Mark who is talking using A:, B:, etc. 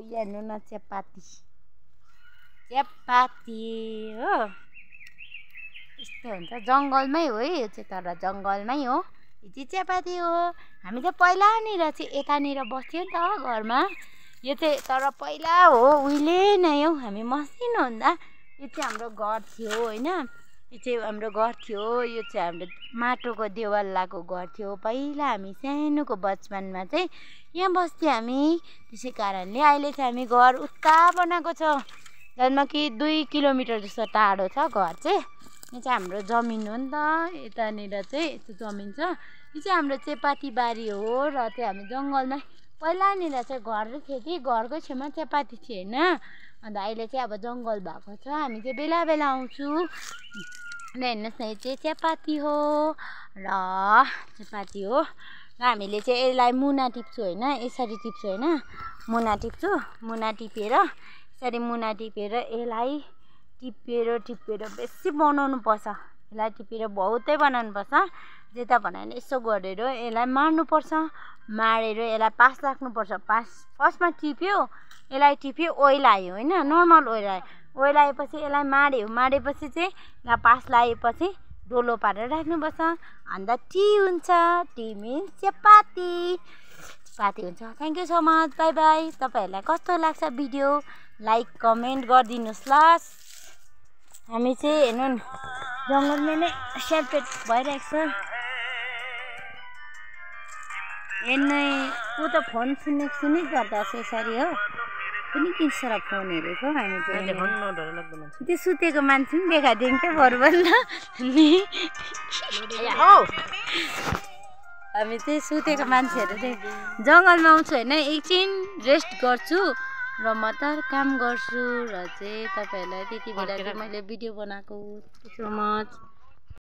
A: यहाँ हेर्नु न चियापत्ती हो यस्तो हुन्छ जङ्गलमै हो है यो चाहिँ तर जङ्गलमै हो यो चाहिँ चियापत्ती हो हामी त पहिलानिर चाहिँ यतानिर बस्थ्यौँ नि त घरमा यो चाहिँ तर पहिला हो उहिले नै हौ हामी मसिनो हुँदा यो चाहिँ हाम्रो घर थियो होइन यो चाहिँ हाम्रो घर थियो यो चाहिँ हाम्रो माटोको देवालको घर थियो पहिला हामी सानोको बचपनमा चाहिँ यहाँ बस्थ्यौँ हामी त्यसै कारणले अहिले चाहिँ हामी घर उता बनाएको छ जसमा कि 2 किलोमिटर जस्तो टाढो छ घर चाहिँ यो चाहिँ हाम्रो जमिन हो नि त यतानिर चाहिँ यस्तो जमिन छ यो चाहिँ हाम्रो चियापत्ती बारी हो र चाहिँ हामी जङ्गलमा पहिलानिर चाहिँ घर थियो कि घरकै छेउमा चियापत्ती थियो होइन अन्त अहिले चाहिँ अब जङ्गल भएको छ हामी चाहिँ बेला बेला आउँछु ल हेर्नुहोस् न यो चाहिँ चियापत्ती हो र चियापत्ती हो र हामीले चाहिँ यसलाई मुना टिप्छु होइन यसरी टिप्छु होइन मुना टिप्छु मुना टिपेर यसरी मुना टिपेर यसलाई टिपेर बेसी बनाउनु पर्छ यसलाई टिपेर बहुतै बनाउनु पर्छ जे त भने यसो गरेर यसलाई मार्नुपर्छ मारेर यसलाई पास राख्नुपर्छ पास फर्स्टमा टिप्यो यसलाई टिप्यो ओइलायो होइन नर्मल ओइलाएपछि यसलाई मारेपछि चाहिँ यहाँ पास लगाएपछि डोलो पारेर राख्नुपर्छ अन्त टी हुन्छ टी मिन्स चियापत्ती हुन्छ thank you so much by by तपाईँहरूलाई कस्तो लाग्छ भिडियो लाइक कमेन्ट गरिदिनुहोस् ल हामी चाहिँ हेर्नु न जङ्गलमा नै सेपरेट भइरहेको छ हेर्नै ऊ त फोन सुनेको गर्दा यसरी हो कुनै किन फोन हेरेको हामी चाहिँ त्यो सुतेको मान्छे पनि देखाइदिउँ क्या बरुबर ल हामी चाहिँ सुतेको मान्छेहरू चाहिँ जङ्गलमा आउँछु होइन एकछिन रेस्ट गर्छु र म त काम गर्छु र चाहिँ तपाईँहरूलाई त्यति बेला चाहिँ मैले भिडियो बनाएको थ्याङ्क यू सो मच